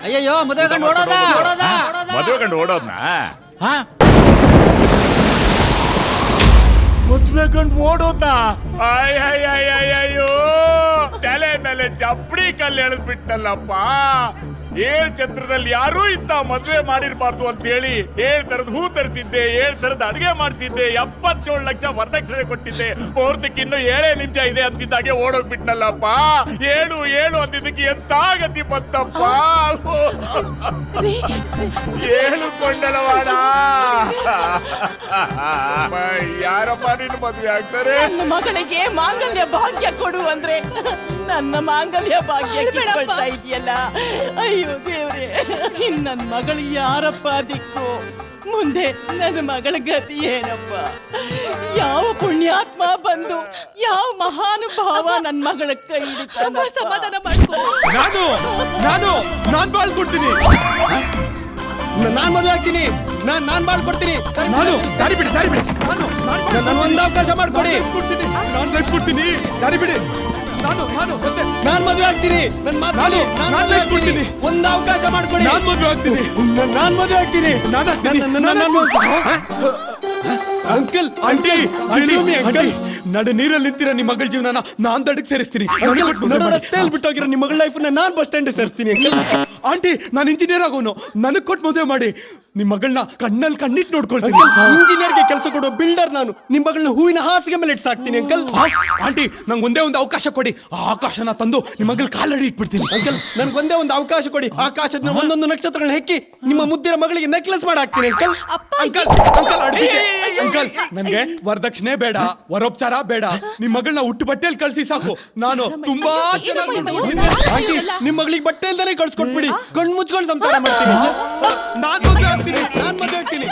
ಅಯ್ಯಯ್ಯೋ ಮದುವೆ ಕಂಡು ಮದುವೆ ಕಂಡು ಓಡೋದ್ನ ಮದುವೆ ಕಂಡು ಓಡೋದ್ನ ಅಯ್ಯಯ್ಯಯ್ಯಯ್ಯೋ ತಲೆ ಮೇಲೆ ಚಪ್ಪಡಿ ಕಲ್ಲು ಎಳೆದ್ಬಿಟ್ಟಲ್ಲಪ್ಪ. 7 ಛತ್ರದಲ್ಲಿ ಯಾರೂ ಇಂತ ಮದುವೆ ಮಾಡಿರ್ಬಾರ್ದು ಅಂತ ಹೇಳಿ 7 ತರದ ಹೂ ತರಿಸಿದ್ದೆ, 7 ತರದ ಅಡಿಗೆ ಮಾಡಿಸಿದ್ದೆ, 77 ಲಕ್ಷ ವರದಕ್ಷಿಣೆ ಕೊಟ್ಟಿದ್ದೆ. ಮುಹೂರ್ತಕ್ಕೆ ಇನ್ನು 7 ನಿಮಿಷ ಇದೆ ಅಂತಿದ್ದಾಗೆ ಓಡೋಗ್ಬಿಟ್ನಲ್ಲಪ್ಪ. 7 ಅಂತಿದ್ದಕ್ಕೆ ಎಂತ ಗತಿ ಬಂತಪ್ಪ. ಕೊಂಡಲವಾಡ ಯಾರಪ್ಪ ನಿನ್ನ ಮದುವೆ ಆಗ್ತಾರೆ? ನನ್ನ ಮಗಳಿಗೆ ಮಾಂಗಲ್ಯ ಭಾಗ್ಯ ಕೊಡು ಅಂದ್ರೆ ನನ್ನ ಮಾಂಗಲ್ಯ ಭಾಗ್ಯ ಕಿತ್ಕೊಳ್ತಾ ಇದೆಯಲ್ಲ. ಅಯ್ಯೋ ದೇವ್ರೆ, ನನ್ನ ಮಗಳು ಯಾರಪ್ಪ ದಿಕ್ಕು? ಮುಂದೆ ನನ್ನ ಮಗಳ ಗತಿ ಏನಪ್ಪ? ಯಾವ ಪುಣ್ಯಾತ್ಮ ಬಂದು ಯಾವ ಮಹಾನುಭಾವ ನನ್ನ ಮಗಳ ಕೈ ಹಿಡಿತಾನ? ಸಮಾಧಾನ ಮಾಡ್ಕೊ. ನಾನು ಬಾಳ್ಕೊಡ್ತೀನಿ. ನಾನ್ ಮದುವೆ ಆಗ್ತೀನಿ. ನಾನ್ ಬಾಳ್ಕೊಡ್ತೀನಿ. ದಾರಿ ಬಿಡಿ. ನಾನು ಒಂದು ಅವಕಾಶ ಮಾಡ್ಕೊಡಿ. ನಾನು ಲೈಫ್ ಕೊಡ್ತೀನಿ. ದಾರಿ ಬಿಡಿ. ನಾನ್ ಮದುವೆ ಆಗ್ತೀನಿ. ಕೊಡ್ತೀನಿ. ಒಂದು ಅವಕಾಶ ಮಾಡ್ಕೊಡಿ. ನಾನ್ ಮದುವೆ ಆಗ್ತೀನಿ. ಅಂಕಲ್, ಆಂಟಿ ನಡು ನೀರಲ್ಲಿ ನಿಂತಿರೋ ನಿಮ್ಮ ಮಗಳ ಜೀವನ ನಾನ್ ದಡಕ್ ಸೇರಿಸ್ತೀನಿ. ರಸ್ತೆಯಲ್ಲಿ ಬಿಟ್ಟೋಗಿರೋ ನಿಮ್ಮ ಮಗಳ ಲೈಫ್ ನಾನ್ ಬಸ್ ಸ್ಟ್ಯಾಂಡ್ ಸೇರಿಸ್ತೀನಿ. ಆಂಟಿ, ನಾನು ಇಂಜಿನಿಯರ್ ಆಗೋನು. ನನಗ್ ಕೊಟ್ಟು ಮದುವೆ ಮಾಡಿ ನಿಮ್ ಮಗಳನ್ನ ಕಣ್ಣಲ್ಲಿ ಕಣ್ಣಿಟ್ಟು ನೋಡ್ಕೊಳ್ತೀನಿ. ಇಂಜಿನಿಯರ್ಗೆ ಕೆಲಸ ಕೊಡೋ ಬಿಲ್ಡರ್ ನಾನು. ನಿಮ್ ಮಗಳನ್ನ ಹೂವಿನ ಹಾಸಿಗೆ ಮೇಲೆ ಇಟ್ಸಾಕ್ತೀನಿ ಅಂಕಲ್. ಆಂಟಿ, ನಂಗೆ ಒಂದೇ ಒಂದು ಅವಕಾಶ ಕೊಡಿ. ಆ ಆಕಾಶನ ತಂದು ನಿಮ್ ಮಗಳ ಕಾಲಡಿ ಇಟ್ಬಿಡ್ತೀನಿ. ಅಂಕಲ್, ನನ್ಗೊಂದೇ ಒಂದು ಅವಕಾಶ ಕೊಡಿ. ಆಕಾಶದ ಒಂದೊಂದು ನಕ್ಷತ್ರಗಳನ್ನ ಹೆಕ್ಕಿ ನಿಮ್ಮ ಮುದ್ದಿನ ಮಗಳಿಗೆ ನೆಕ್ಲೆಸ್ ಮಾಡಾಕ್ತೀನಿ ಅಂಕಲ್. ಅಂಕಲ್, ನನ್ಗೆ ವರದಕ್ಷಿಣೆ ಬೇಡ, ವರೋಪಚಾರ ಬೇಡ. ನಿಮ್ ಮಗಳನ್ನ ಹುಟ್ಟು ಬಟ್ಟೆಯಲ್ಲಿ ಕಳ್ಸಿ ಸಾಕು. ನಾನು ತುಂಬಾ ನಿಮ್ ಮಗಳಿಗೆ ಬಟ್ಟೆ ಇಲ್ದಾನೆ ಕಳ್ಸ್ಕೊಟ್ಬಿಡಿ. ಕಣ್ ಮುಚ್ಕೊಂಡು ಸಂಸಾರ ಮಾಡ್ತೀನಿ. ನಾನ್ ಮದುವೆ ಆಗ್ತೀನಿ.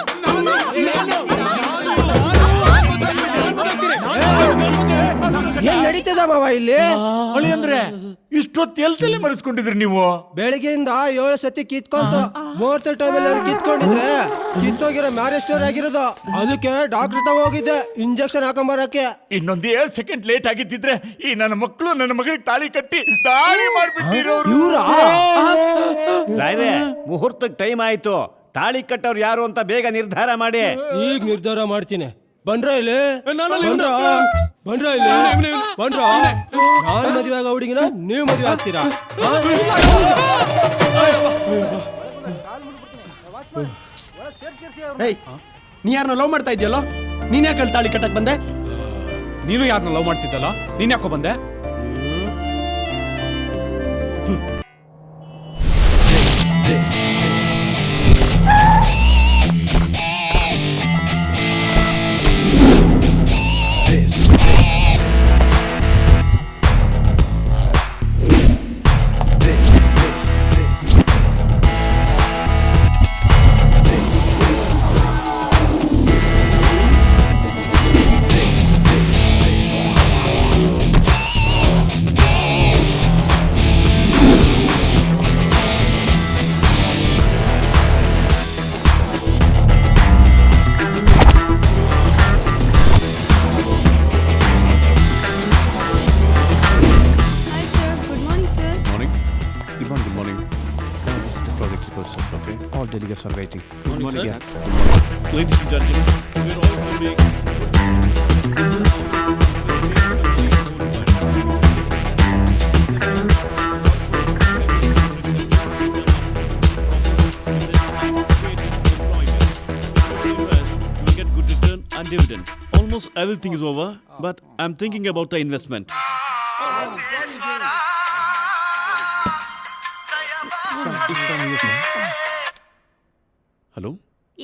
ಏನ್ ನಡೀತದ ಮಾವ ಇಲ್ಲಿ? ಅಳಿ ಅಂದ್ರೆ ಇಷ್ಟೊತ್ತು ಎಲ್ತಲ್ಲಿ ಮರೆಸ್ಕೊಂಡಿದ್ರಿ ನೀವು? ಬೆಳಿಗ್ಗೆಯಿಂದ 7 ಸತಿ ಕಿತ್ಕೊಂತ ಮುಹೂರ್ತ ಟೈಮಲ್ಲಿ ಕಿತ್ಕೊಂಡಿದ್ರೆ ಕಿತ್ತೋಗಿರೋ ಮ್ಯಾರೇಜ್ ಸ್ಟೋರ್ ಆಗಿರೋದು. ಅದಕ್ಕೆ ಡಾಕ್ಟರ್ ತವ ಹೋಗಿದ್ದೆ ಇಂಜೆಕ್ಷನ್ ಹಾಕೊಂಬರಕ್ಕೆ. ಇನ್ನೊಂದು 7 ಸೆಕೆಂಡ್ ಲೇಟ್ ಆಗಿದ್ದಿದ್ರೆ ಈ ನನ್ನ ಮಕ್ಕಳು ನನ್ನ ಮಗಳಿಗೆ ತಾಳಿ ಕಟ್ಟಿ ತಾಳಿ ಮಾಡ್ಬಿಟ್ಟಿರೋರು. ರಾಯ್ರೆ, ಮುಹೂರ್ತಕ್ಕೆ ಟೈಮ್ ಆಯ್ತು. ತಾಳಿ ಕಟ್ಟವ್ರು ಯಾರು ಅಂತ ಬೇಗ ನಿರ್ಧಾರ ಮಾಡಿ. ಈಗ ನಿರ್ಧಾರ ಮಾಡ್ತೀನಿ. ಬನ್ರ ಇಲ್ಲಿ, ನಾನು ಮದುವೆ ಆಗೋ ಹುಡುಗಿನ ನೀವು ಮದುವೆ ಆಗ್ತೀರಾ? ನೀ ಯಾರನ್ನ ಲವ್ ಮಾಡ್ತಾ ಇದೆಯಲ್ಲೋ? ನೀನ್ ಯಾಕೆ ತಾಳಿ ಕಟ್ಟಕ್ ಬಂದೆ? ನೀನು ಯಾರನ್ನ ಲವ್ ಮಾಡ್ತಿದ್ದಲ್ಲ, ನೀನ್ ಯಾಕೋ ಬಂದೆ? Delegates are waiting. Good morning, sir. Ladies and gentlemen, we're all coming. We get good return and dividend. Almost everything is over, but I'm thinking about the investment. Hello,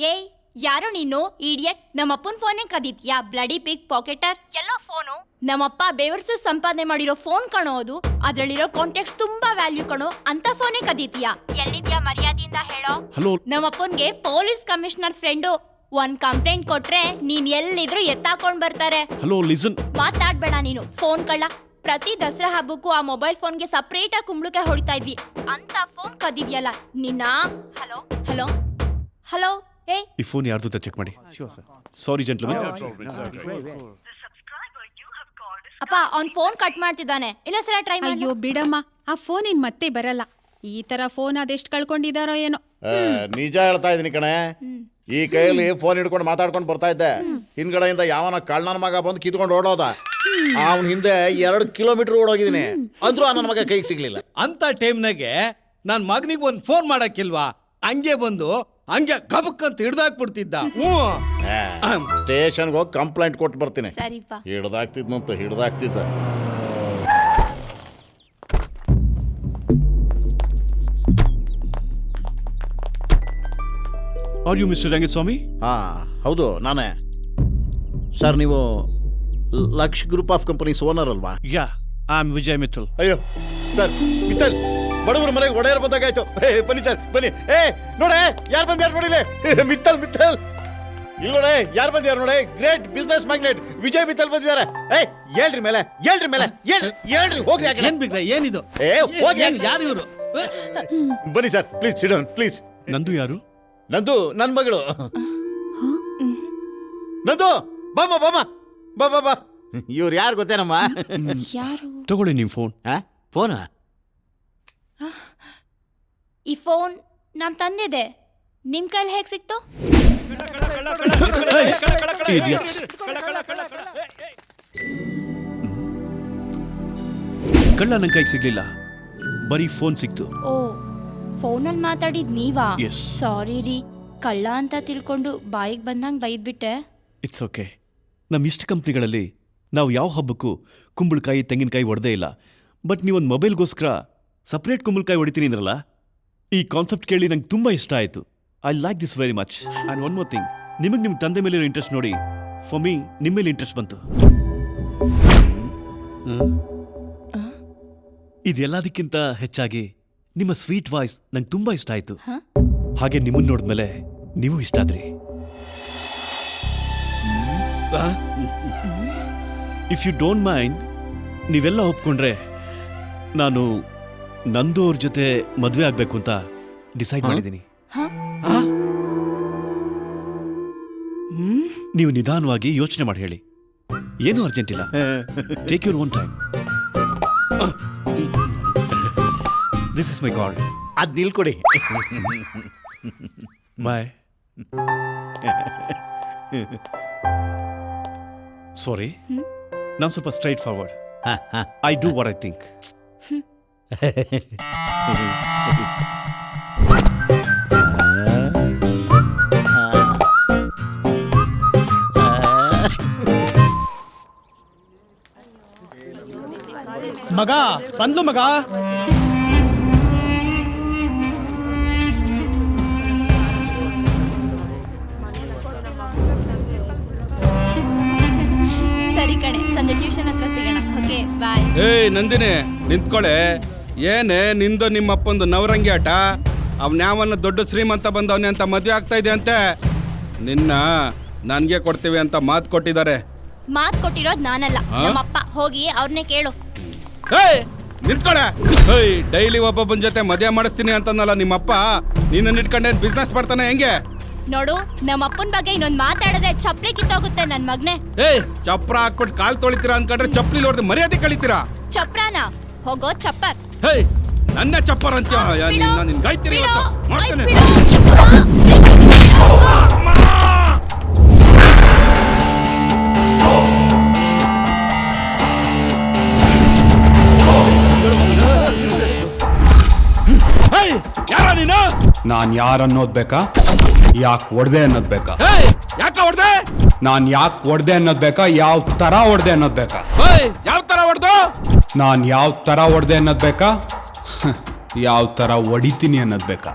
ಏಯ್ ಯಾರೋ ನೀನು ಇಡಿಯಟ್? ನಮ್ಮಪ್ಪನ ಫೋನೇ ಕದೀತ್ಯಾ? Bloody pig pocketer. ಎಲ್ಲೋ phone ನಮ್ಮಪ್ಪ ಬೇವರ್ಸು ಸಂಪಾದನೆ ಮಾಡಿರೋ ಫೋನ್ ಕಣೋ ಅದು. ಅದ್ರಲ್ಲಿರೋ ಕಾಂಟ್ಯಾಕ್ಟ್ಸ್ ತುಂಬಾ ವ್ಯಾಲ್ಯೂ ಕಣೋ. ಅಂತ ಫೋನೇ ಕದೀತ್ಯಾ? ಎಲ್ಲಿದ್ಯಾ ಮರ್ಯಾದೆಯಿಂದ ಹೇಳೋ. ಹಲೋ, ನಮ್ಮಪ್ಪನ್ಗೆ ಪೊಲೀಸ್ ಕಮಿಷನರ್ ಫ್ರೆಂಡು ಒಂದ್ ಕಂಪ್ಲೇಂಟ್ ಕೊಟ್ರೆ ನೀನ್ ಎಲ್ಲಿದ್ರು ಎತ್ತಾಕೊಂಡ್ ಬರ್ತಾರೆ. Hello, listen. ಮಾತಾಡ್ಬೇಡ ನೀನು, ಫೋನ್ ಕಳ್ಳ. ಪ್ರತಿ ದಸರಾ ಹಬ್ಬಕ್ಕೂ ಆ ಮೊಬೈಲ್ ಫೋನ್ಗೆ ಸಪ್ರೇಟ್ ಆಗಿ ಕುಂಬಳಕ್ಕೆ ಹೊಡಿತಾ ಇದ್ವಿ. ಅಂತ ಫೋನ್ ಕದಿದ್ಯಲ್ಲ ನಿನ್ನ. ಹಲೋ ಹಲೋ ಹಲೋ, ಏ ಈ ಫೋನ್ ಯಾರ್ದು ಅಂತ ಚೆಕ್ ಮಾಡಿ. ಸಾರಿ ಜೆಂಟ್ಲ್ಮನ್. ಅಪ್ಪ ಅವ್ನ್ ಫೋನ್ ಕಟ್ ಮಾಡ್ತಿದ್ದಾನೆ. ಇನ್ನೊಂದ್ಸಲ ಟ್ರೈ ಮಾಡಿ. ಅಯ್ಯೋ ಬಿಡಮ್ಮ, ಆ ಫೋನ್ ಇನ್ ಮತ್ತೆ ಬರಲ್ಲ. ಈ ತರ ಫೋನ್ ಅದೆಷ್ಟು ಕಳ್ಕೊಂಡಿದಾರೋ ಏನೋ. ನಿಜ ಹೇಳ್ತಾ ಇದೀನಿ ಕಣೆ. ಈ ಕೈಯಲ್ಲಿ ಫೋನ್ ಹಿಡ್ಕೊಂಡು ಮಾತಾಡ್ಕೊಂಡು ಬರ್ತಾ ಇದ್ದೆ. ಹಿಂದ್ಗಡೆಯಿಂದ ಯಾವನ ಕಳ್ಳನ ಮಗ ಬಂದು ಕಿತ್ಕೊಂಡು ಓಡೋದ. ಅವನ ಹಿಂದೆ 2 ಕಿಲೋಮೀಟರ್ ಓಡೋಗಿದ್ದೀನಿ, ಅಂದ್ರೂ ನನ್ನ ಮಗ ಕೈಗೆ ಸಿಗ್ಲಿಲ್ಲ. ಅಂತ ಟೈಮ್ನಾಗೆ ನನ್ನ ಮಗನಿಗೆ ಒಂದು ಫೋನ್ ಮಾಡಕ್ಕಿಲ್ವಾ? ಹಂಗೆ ಬಂದು ಹಂಗೆ ಗಬಕ್ ಅಂತ ಹಿಡ್ದಾಕ್ಬಿಡ್ತಿದ್ದ. ಸ್ಟೇಷನ್ಗೆ ಹೋಗಿ ಕಂಪ್ಲೇಂಟ್ ಕೊಟ್ಟು ಬರ್ತೀನಿ. ಸರಿಪ್ಪ. ಹಿಡ್ದಾಕ್ತಿದ್ದ. Are you Mr. Rangaswamy? ಹೌದು, ನಾನೇ. ಸರ್, ನೀವು ಲಕ್ಷ್ ಗ್ರೂಪ್ ಆಫ್ ಕಂಪನೀಸ್ ಓನರ್ ಅಲ್ವಾ? Yeah, I'm Vijay Mittal. ಅಯ್ಯೋ ಸರ್, ಮಿತ್ತಲ್ ಬಡವರ ಮನೆಗೆ ಒಡೆಯರ್ ಬಂದಾಗಾಯ್ತು. ಬನ್ನಿ ಸರ್, ಬನ್ನಿ. ನೋಡೆ ಯಾರು ಬಂದ್ಯಾರು ನೋಡಿಲೆ. ಮಿತ್ತಲ್ ಇಲ್ಲಿ ನೋಡೆ ಯಾರು ಬಂದ್ಯಾರು ನೋಡೆ. Great business magnet Vijay Mittal ಬಂದಿದ್ದಾರೆ. ಹೇಳ್ರಿ ಮೇಲೆ ಹೇಳ್ರಿ ಹೋಗ್ರಿ. ಏನ್ ಬಿಗ್ರೆ ಏನಿದು? ಯಾರು ಇವರು? ಬನ್ನಿ sir, please sit down please. ನಂದು ಯಾರು? ನಂದು ನನ್ನ ಮಗಳು. ನಂದು ಬಾ. ಇವ್ರು ಯಾರು ಗೊತ್ತೇನಮ್ಮ? ಯಾರು? ತಗೊಳ್ಳಿ ನಿಮ್ ಫೋನ್. ಫೋನಾ? ಈ ಫೋನ್ ನಮ್ ತಂದಿದೆ, ನಿಮ್ ಕೈಲಿ ಹೇಗ್ ಸಿಕ್ತು? Idiot. ಕಳ್ಳ ನನ್ ಕೈಗೆ ಸಿಗ್ಲಿಲ್ಲ, ಬರೀ ಫೋನ್ ಸಿಕ್ತು. ಓ, ಫೋನಲ್ಲಿ ಮಾತಾಡಿದ್ ನೀವಾ? Yes. ಸಾರಿ ರೀ, ಕಳ್ಳ ಅಂತ ತಿಳ್ಕೊಂಡು ಬಾಯಿಗೆ ಬಂದಂಗ್ ಬೈದ್ಬಿಟ್ಟೆ. It's okay. ನಮ್ಮ ಇಷ್ಟ ಕಂಪ್ನಿಗಳಲ್ಲಿ ನಾವು ಯಾವ ಹಬ್ಬಕ್ಕೂ ಕುಂಬಳಕಾಯಿ ತೆಂಗಿನಕಾಯಿ ಹೊಡೆದೇ ಇಲ್ಲ. ಬಟ್ ನೀವೊಂದು ಮೊಬೈಲ್ಗೋಸ್ಕರ ಸಪ್ರೇಟ್ ಕುಂಬಳಕಾಯಿ ಹೊಡಿತೀನಿ ಅಂದ್ರಲ್ಲ, ಈ ಕಾನ್ಸೆಪ್ಟ್ ಕೇಳಿ ನಂಗೆ ತುಂಬ ಇಷ್ಟ ಆಯಿತು. I like this very much. And one more thing, ನಿಮಗೆ ನಿಮ್ಮ ತಂದೆ ಮೇಲೆ ಇಂಟ್ರೆಸ್ಟ್ ನೋಡಿ ಫಾರ್ ಮೀ ನಿಮ್ಮ ಮೇಲೆ ಇಂಟ್ರೆಸ್ಟ್ ಬಂತು. ಇದೆಲ್ಲದಕ್ಕಿಂತ ಹೆಚ್ಚಾಗಿ ನಿಮ್ಮ ಸ್ವೀಟ್ ವಾಯ್ಸ್ ನಂಗೆ ತುಂಬ ಇಷ್ಟ ಆಯಿತು. ಹಾಗೆ ನಿಮ್ಮನ್ನು ನೋಡಿದ್ಮೇಲೆ ನೀವು ಇಷ್ಟ ಆದ್ರಿ. ಇಫ್ ಯು ಡೋಂಟ್ ಮೈಂಡ್, ನೀವೆಲ್ಲ ಒಪ್ಕೊಂಡ್ರೆ ನಾನು ನಂದು ಅವ್ರ ಜೊತೆ ಮದುವೆ ಆಗ್ಬೇಕು ಅಂತ ಡಿಸೈಡ್ ಮಾಡಿದ್ದೀನಿ. ನೀವು ನಿಧಾನವಾಗಿ ಯೋಚನೆ ಮಾಡಿ ಹೇಳಿ, ಏನು ಅರ್ಜೆಂಟ್ ಇಲ್ಲ. Take your own time. This is my card. ಅದ್ ನಿಲ್ಕೊಡಿ. ಬಾಯ್. ಸಾರಿ, ನಾನು ಸ್ವಲ್ಪ straight forward. I do what I think. ಮಗ ಬಂದ್ಲು ಮಗ. ಸರಿ ಕಣೆ, ಸಂಜೆ ಟ್ಯೂಷನ್ ಹತ್ರ ಸಿಗೋಣ. ಓಕೆ, ಬಾಯ್. ಏಯ್ ನಂದಿನಿ, ನಿಂತ್ಕೊಳೆ. ಏನೇ ನಿಂದು ನಿಮ್ಮಪ್ಪಂದು ನವರಂಗಿ ಆಟ? ಅವನ್ಯಾವನ್ನ ದೊಡ್ಡ ಶ್ರೀಮಂತ ಬಂದವನೇ ಅಂತ ಮದುವೆ ಆಗ್ತಾ ಇದೆ ಅಂತೆ. ನಿನ್ನ ನನ್ಗೆ ಕೊಡ್ತೀವಿ ಅಂತ ಮಾತು ಕೊಟ್ಟಿದ್ದಾರೆ. ಮಾತ್ ಕೊಟ್ಟಿರೋದ್ ನಾನಲ್ಲ, ನಮ್ಮಪ್ಪ. ಹೋಗಿ ಅವ್ರನ್ನೇ ಕೇಳು. ಏಯ್ ನಿಂತ್ಕೊಳೆ. ಏಯ್ ಡೈಲಿ ಒಬ್ಬೊಬ್ಬನ ಜೊತೆ ಮದುವೆ ಮಾಡಿಸ್ತೀನಿ ಅಂತಂದಲ್ಲ ನಿಮ್ಮಪ್ಪ, ನಿನ್ನ ಇಟ್ಕೊಂಡೇನ್ ಬಿಸ್ನೆಸ್ ಮಾಡ್ತಾನೆ ಹೆಂಗೆ? ನೋಡು, ನಮ್ಮಪ್ಪನ ಬಗ್ಗೆ ಇನ್ನೊಂದ್ ಮಾತಾಡಿದ್ರೆ ಚಪ್ಲಿ ಕಿತ್ತೋಗುತ್ತೆ ನನ್ ಮಗ್ನೆ. ಏಯ್ ಚಪ್ರ ಹಾಕ್ಬಿಟ್ಟು ಕಾಲ್ ತೊಳಿತೀರಾ ಅನ್ಕೊಂಡ್ರೆ ಚಪ್ಲಿ ಹೊಡೆದು ಮರ್ಯಾದೆ ಕಳಿತೀರಾ? ಚಪ್ರಾನ? ಹೋಗೋ ಚಪ್ಪರ್. ಹೇಯ್ ನನ್ನ ಚಪ್ಪರ್ ಅಂತ ನಿನ್ ಗಾಯ್ತೀರಿ ಮಾಡ್ತೇನೆ. ಯಾರ ನೀನು? ನಾನ್ ಯಾರನ್ನೋದ್ ಬೇಕಾ? ಯಾಕೆ ಹೊಡೆದೆ ಅನ್ನೋದ್ ಬೇಕಾ? ಯಾಕ ಹೊಡೆದೆ? ನಾನ್ ಯಾಕೆ ಹೊಡೆದೆ ಅನ್ನೋದ್ ಬೇಕಾ? ಯಾವ ತರ ಹೊಡೆದೆ ಅನ್ನೋದ್ ಬೇಕಾ? ಯಾವ ತರ ಹೊಡೆದು? ನಾನ್ ಯಾವ ತರ ಹೊಡೆದೆ ಅನ್ನೋದ್ ಬೇಕಾ? ಯಾವ ತರ ಹೊಡಿತೀನಿ ಅನ್ನೋದ್ ಬೇಕಾ?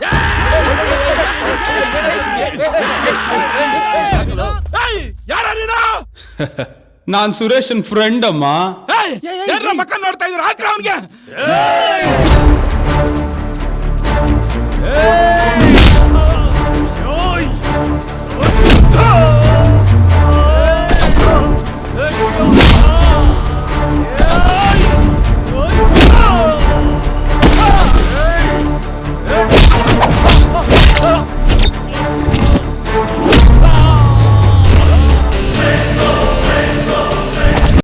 ಯಾರ ನೀನು? ನಾನ್ ಸುರೇಶನ್ ಫ್ರೆಂಡ್ ಅಮ್ಮ. ಮಕ್ಕ ನೋಡ್ತಾ ಇದ್ರ ಹಾಕ್ರ ಅವನ್ಗೆ.